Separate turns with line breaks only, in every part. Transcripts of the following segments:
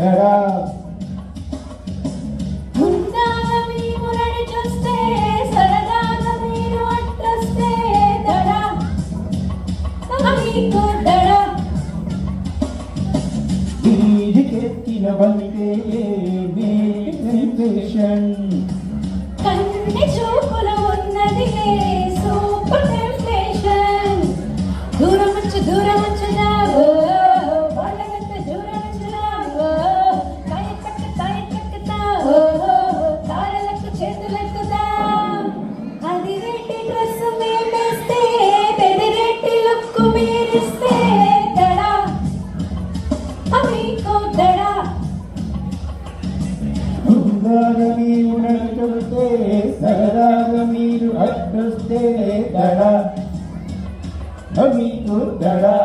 దడా వీధికెత్తిన బంటే sensation
కన్ని చూపులో ఉన్నది సూపర్ టెంప్టేషన్ దూరం వచ్చి జాగో వాళ్ళకంత దూరం వచ్చి జాగో తాయెత్తుతా తారలకు చేతులెత్తుతా అది రెట్టి డ్రెస్ మేమేస్తే పెదిరెట్టి లుక్కు మీరిస్తే దడా అమీకో దడా
ఉందారని ఉనకొస్తే సరదాగా మీరు అడ్డొస్తే దడా మీకు దడా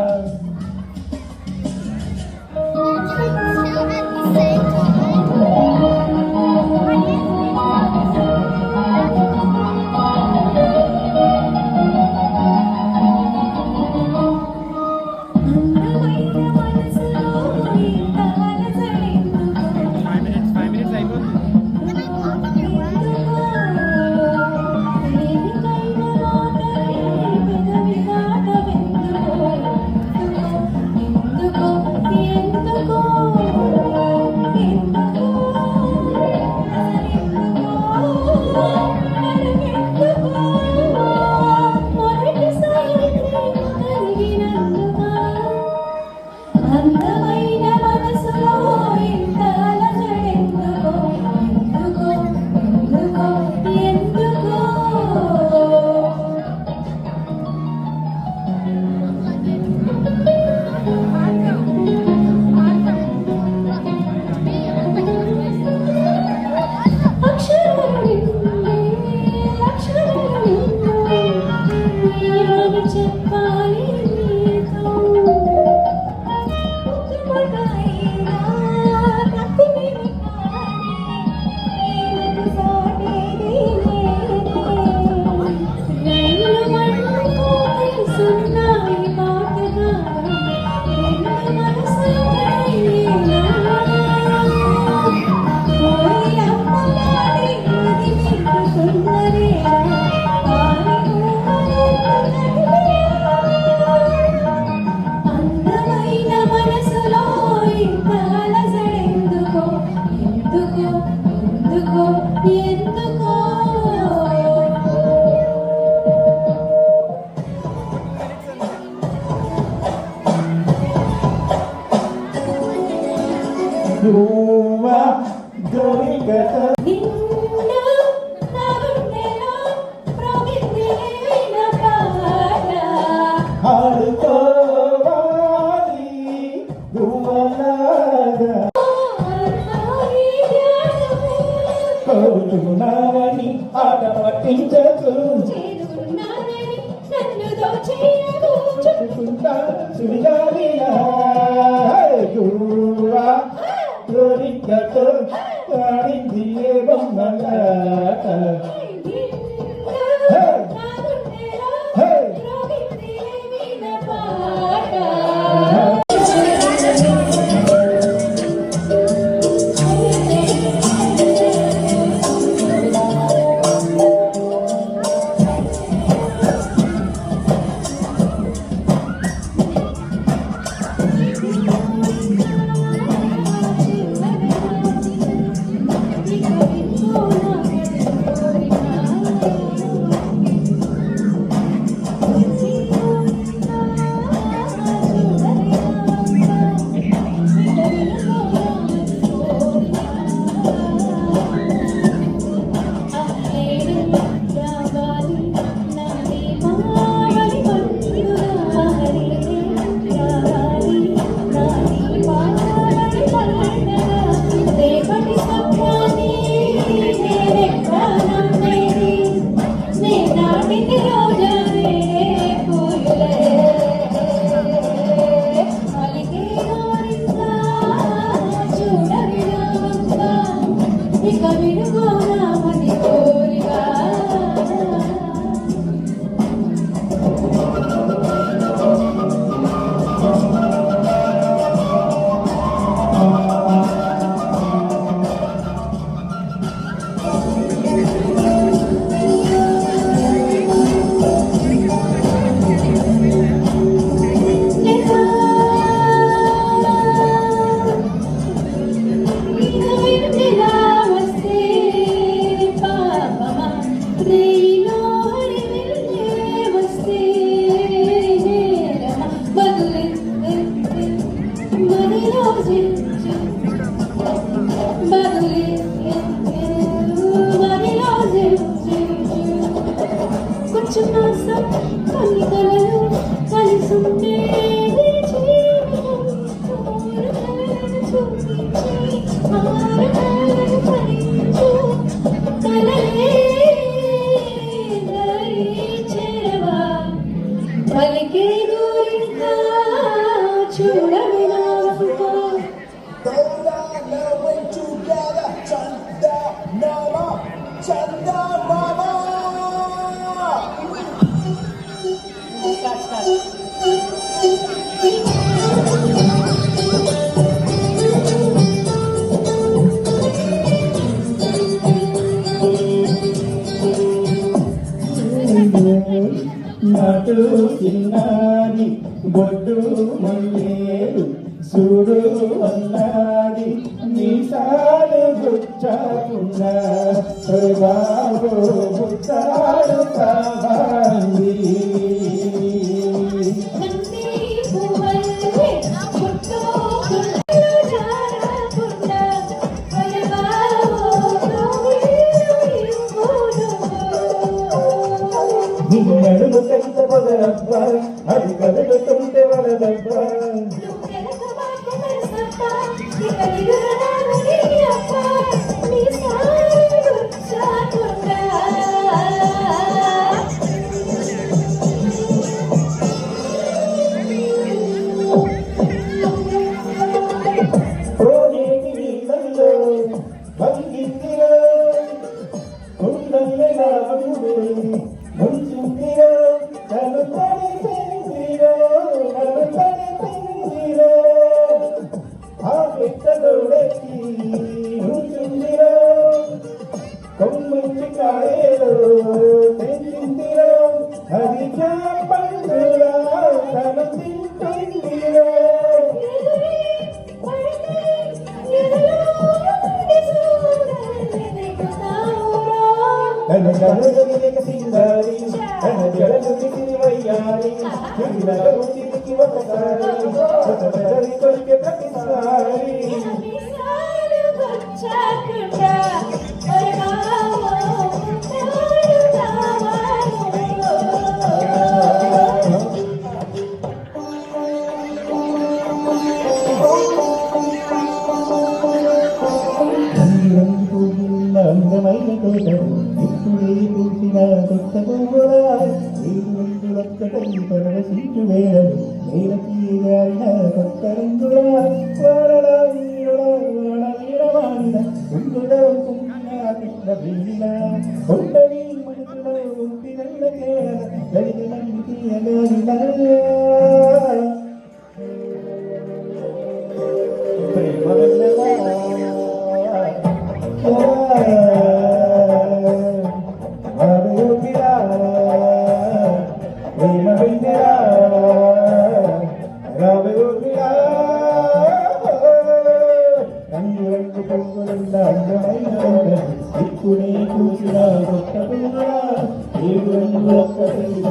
Dua dari kata Nani ada patinjaku
నన్ను దోచేయకు
చుట్టుకుంటా సుడిగాలిలా గురువా దొరికతో కాడింది బొమ్మలాట
ఆరాలను భరించు కలలే దరి చేరవా పలికే దూరింకా చూడవి నా వంక
Dora Nama together, Chanda Nama, Chanda Mama.
నాటు చిన్నాది బొడ్డు మల్లేరు చూడు అన్నాది మీసాలు గుచ్చాకున్నా బాబు గుచ్చాడు కావాలి
నన్నే పువ్వల్లే పుట్టో పుట్టో జారకుండా వలవాలో
నిన్నడుగు కంట పొగరబ్బా అది కదలుతుంటే వలదబ్బా కోనేటి నీళ్ళల్లో భంగిద్దిలో కుండల్లే రాముడు ముంచుందిరో నలుపడి పెందిరో నలుపడి పెందిరో ఆ పెట్టలోడెక్కి నుంచుందిరో కొమ్మంచి కాయలో పెంచిందిరో అది పండులో తను తింటుందిరో తన కనుగొనిక సింగారి తన జడలుకి వయ్యారి తిరిగి ఒకసారి ఒక పెదవి కొరికే ప్రతిసారి అందమైన తోటలు ఇప్పుడే పూసిన కొత్త పువ్వులా రంగులొక్కటై పరవశించు వేళలు నేలకి గారిన కొత్త రంగులా వాడలా వీడలా వాడలీడవాడిన కుంగులో కుంగిన కృష్ణ వీణ కొండని మనసులో ఉంపినల్ల కేళ గడికి మందికి అగారిలా ప్రేమ వెళ్ళవా ఇప్పుడే చూసిన కొత్త కొత్త ప్రేమ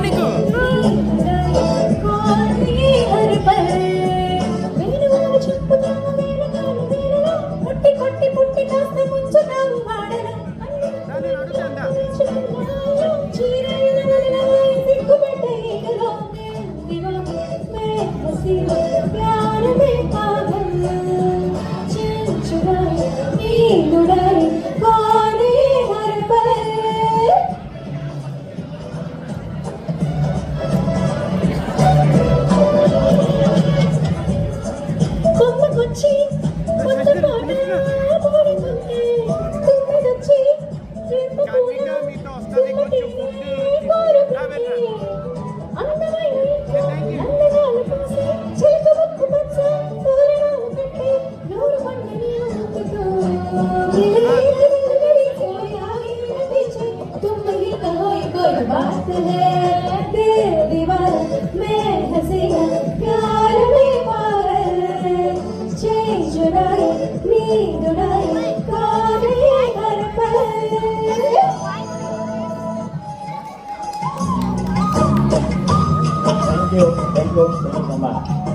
నీకు तुम ही कहो ये कोई बात है दिल दीवाना मैं हसीना प्यार में पागल चैन चुराए नींद उड़ाए काने हर पल
Thank you sama-sama.